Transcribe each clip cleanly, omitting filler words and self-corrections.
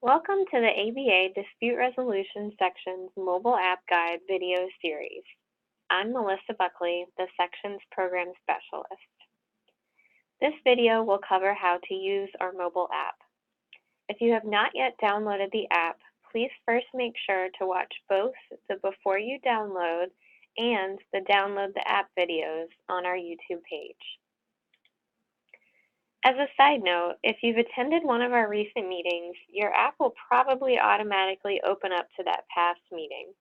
Welcome to the ABA Dispute Resolution Section's Mobile App Guide video series. I'm Melissa Buckley, the Section's Program Specialist. This video will cover how to use our mobile app. If you have not yet downloaded the app, please first make sure to watch both the Before You Download and the Download the App videos on our YouTube page. As a side note, if you've attended one of our recent meetings, your app will probably automatically open up to that past meeting.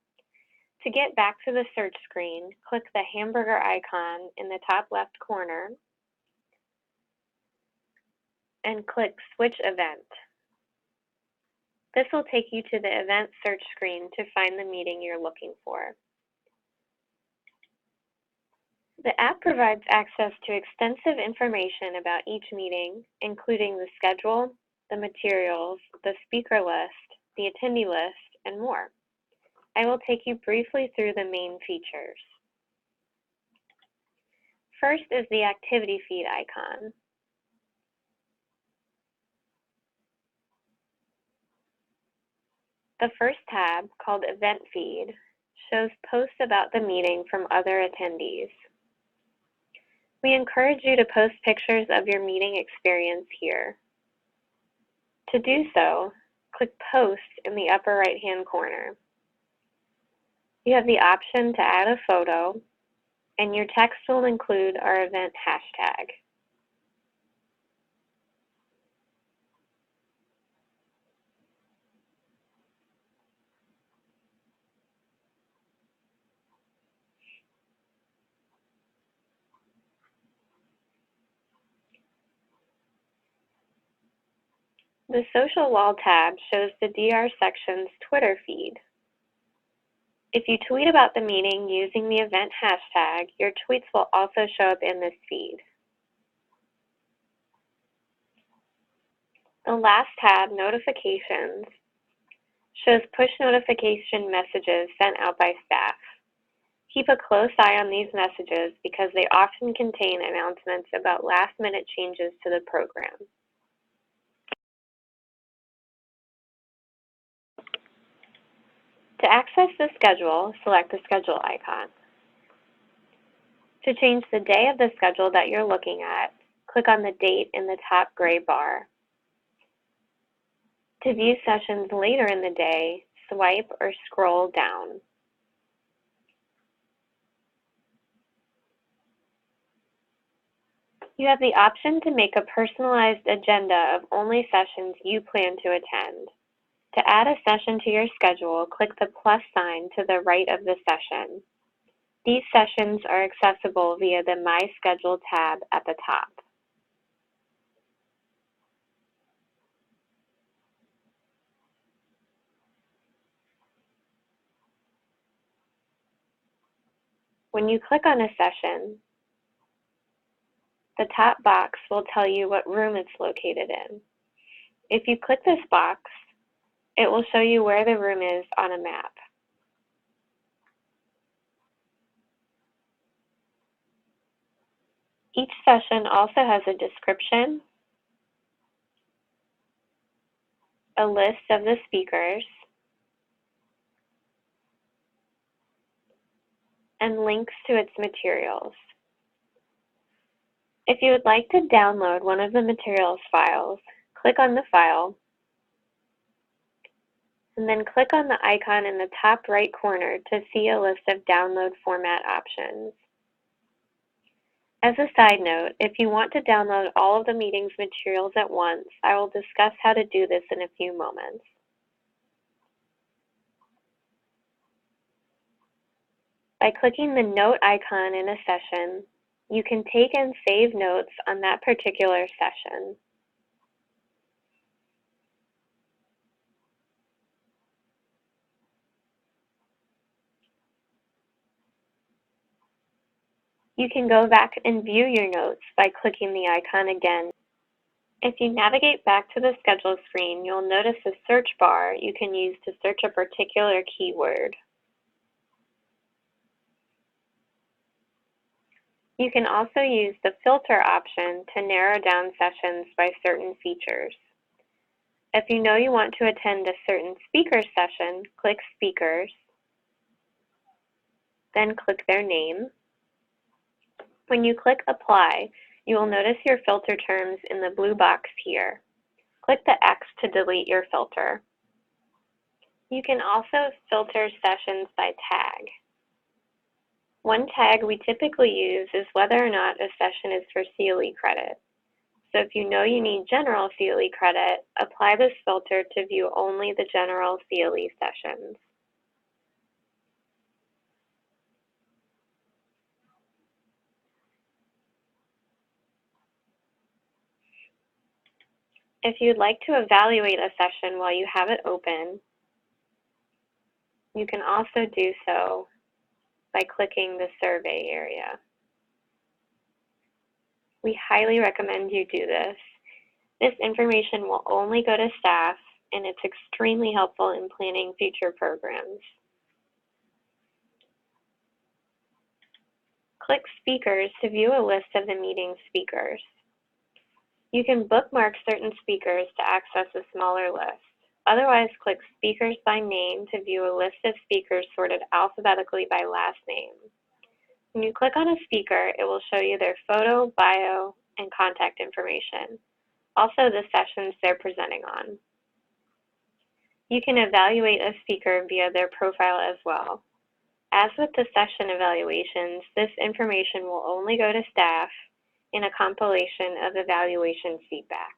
To get back to the search screen, click the hamburger icon in the top left corner and click Switch Event. This will take you to the event search screen to find the meeting you're looking for. The app provides access to extensive information about each meeting, including the schedule, the materials, the speaker list, the attendee list, and more. I will take you briefly through the main features. First is the activity feed icon. The first tab, called Event Feed, shows posts about the meeting from other attendees. We encourage you to post pictures of your meeting experience here. To do so, click Post in the upper right-hand corner. You have the option to add a photo, and your text will include our event hashtag. The Social Wall tab shows the DR section's Twitter feed. If you tweet about the meeting using the event hashtag, your tweets will also show up in this feed. The last tab, Notifications, shows push notification messages sent out by staff. Keep a close eye on these messages because they often contain announcements about last-minute changes to the program. To access the schedule, select the schedule icon. To change the day of the schedule that you're looking at, click on the date in the top gray bar. To view sessions later in the day, swipe or scroll down. You have the option to make a personalized agenda of only sessions you plan to attend. To add a session to your schedule, click the plus sign to the right of the session. These sessions are accessible via the My Schedule tab at the top. When you click on a session, the top box will tell you what room it's located in. If you click this box, it will show you where the room is on a map. Each session also has a description, a list of the speakers, and links to its materials. If you would like to download one of the materials files, click on the file, and then click on the icon in the top right corner to see a list of download format options. As a side note, if you want to download all of the meeting's materials at once, I will discuss how to do this in a few moments. By clicking the note icon in a session, you can take and save notes on that particular session. You can go back and view your notes by clicking the icon again. If you navigate back to the schedule screen, you'll notice a search bar you can use to search a particular keyword. You can also use the filter option to narrow down sessions by certain features. If you know you want to attend a certain speaker session, click Speakers, then click their name. When you click Apply, you will notice your filter terms in the blue box here. Click the X to delete your filter. You can also filter sessions by tag. One tag we typically use is whether or not a session is for CLE credit. So if you know you need general CLE credit, apply this filter to view only the general CLE sessions. If you'd like to evaluate a session while you have it open, you can also do so by clicking the survey area. We highly recommend you do this. This information will only go to staff, and it's extremely helpful in planning future programs. Click Speakers to view a list of the meeting speakers. You can bookmark certain speakers to access a smaller list. Otherwise, click Speakers by Name to view a list of speakers sorted alphabetically by last name. When you click on a speaker, it will show you their photo, bio, and contact information, also the sessions they're presenting on. You can evaluate a speaker via their profile as well. As with the session evaluations, this information will only go to staff in a compilation of evaluation feedback.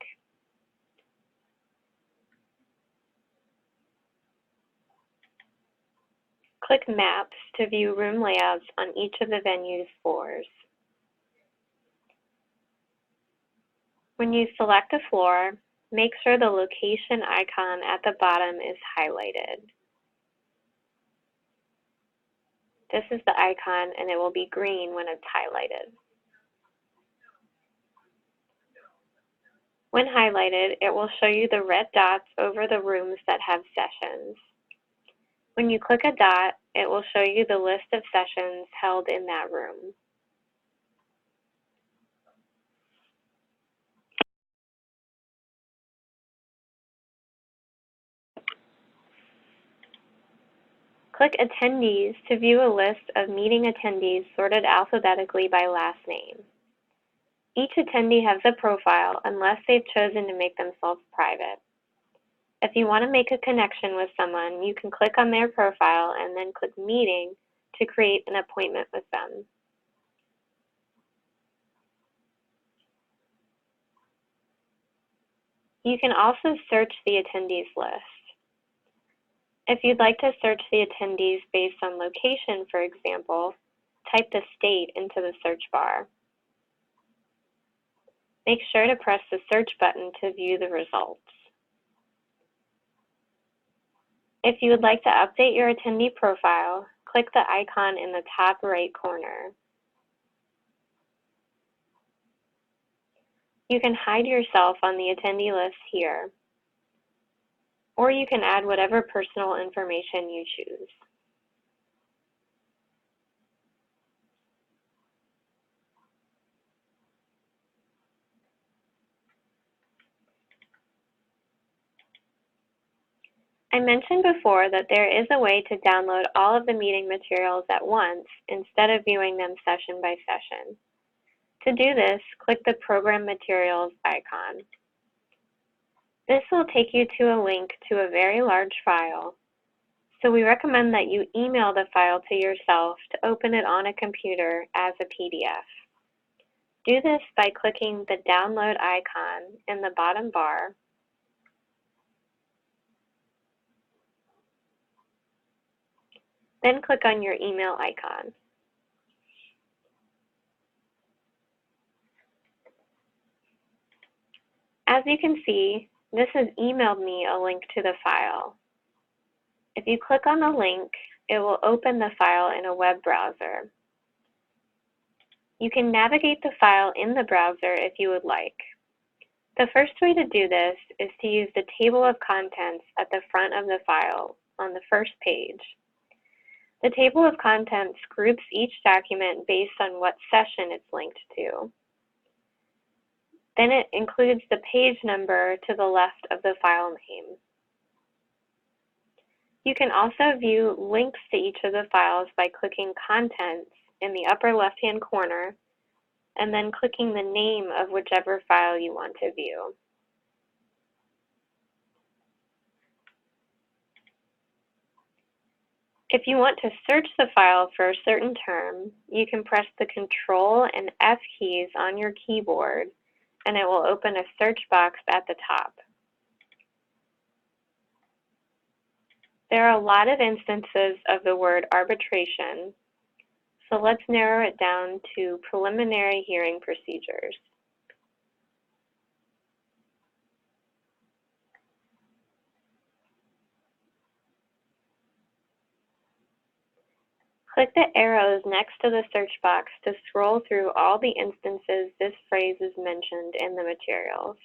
Click Maps to view room layouts on each of the venue's floors. When you select a floor, make sure the location icon at the bottom is highlighted. This is the icon, and it will be green when it's highlighted. When highlighted, it will show you the red dots over the rooms that have sessions. When you click a dot, it will show you the list of sessions held in that room. Click Attendees to view a list of meeting attendees sorted alphabetically by last name. Each attendee has a profile unless they've chosen to make themselves private. If you want to make a connection with someone, you can click on their profile and then click Meeting to create an appointment with them. You can also search the attendees list. If you'd like to search the attendees based on location, for example, type the state into the search bar. Make sure to press the search button to view the results. If you would like to update your attendee profile, click the icon in the top right corner. You can hide yourself on the attendee list here, or you can add whatever personal information you choose. I mentioned before that there is a way to download all of the meeting materials at once instead of viewing them session by session. To do this, click the Program Materials icon. This will take you to a link to a very large file, so we recommend that you email the file to yourself to open it on a computer as a PDF. Do this by clicking the Download icon in the bottom bar, then click on your email icon. As you can see, this has emailed me a link to the file. If you click on the link, it will open the file in a web browser. You can navigate the file in the browser if you would like. The first way to do this is to use the table of contents at the front of the file on the first page. The table of contents groups each document based on what session it's linked to. Then it includes the page number to the left of the file name. You can also view links to each of the files by clicking Contents in the upper left-hand corner and then clicking the name of whichever file you want to view. If you want to search the file for a certain term, you can press the Control and F keys on your keyboard, and it will open a search box at the top. There are a lot of instances of the word arbitration, so let's narrow it down to preliminary hearing procedures. Click the arrows next to the search box to scroll through all the instances this phrase is mentioned in the materials.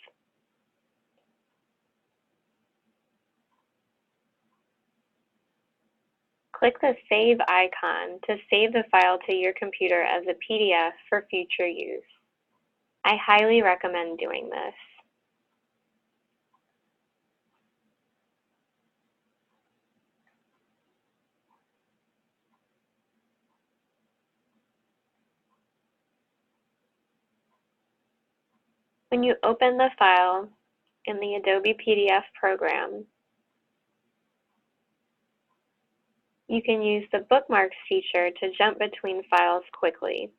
Click the Save icon to save the file to your computer as a PDF for future use. I highly recommend doing this. When you open the file in the Adobe PDF program, you can use the Bookmarks feature to jump between files quickly.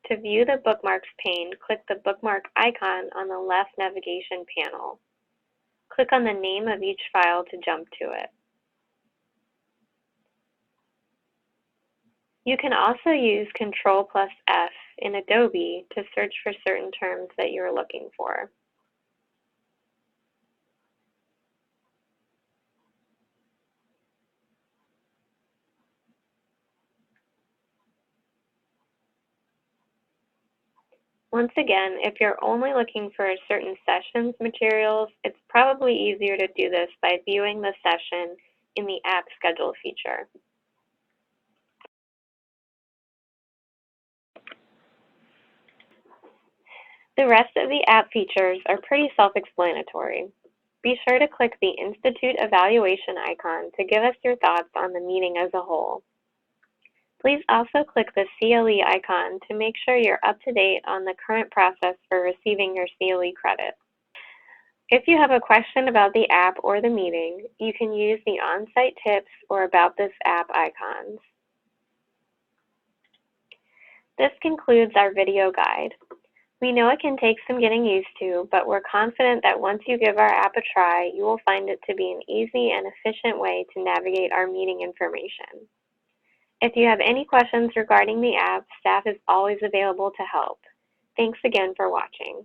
To view the Bookmarks pane, click the bookmark icon on the left navigation panel. Click on the name of each file to jump to it. You can also use Ctrl+F in Adobe to search for certain terms that you're looking for. Once again, if you're only looking for a certain session's materials, it's probably easier to do this by viewing the session in the App Schedule feature. The rest of the app features are pretty self-explanatory. Be sure to click the Institute Evaluation icon to give us your thoughts on the meeting as a whole. Please also click the CLE icon to make sure you're up to date on the current process for receiving your CLE credit. If you have a question about the app or the meeting, you can use the on-site tips or about this app icons. This concludes our video guide. We know it can take some getting used to, but we're confident that once you give our app a try, you will find it to be an easy and efficient way to navigate our meeting information. If you have any questions regarding the app, staff is always available to help. Thanks again for watching.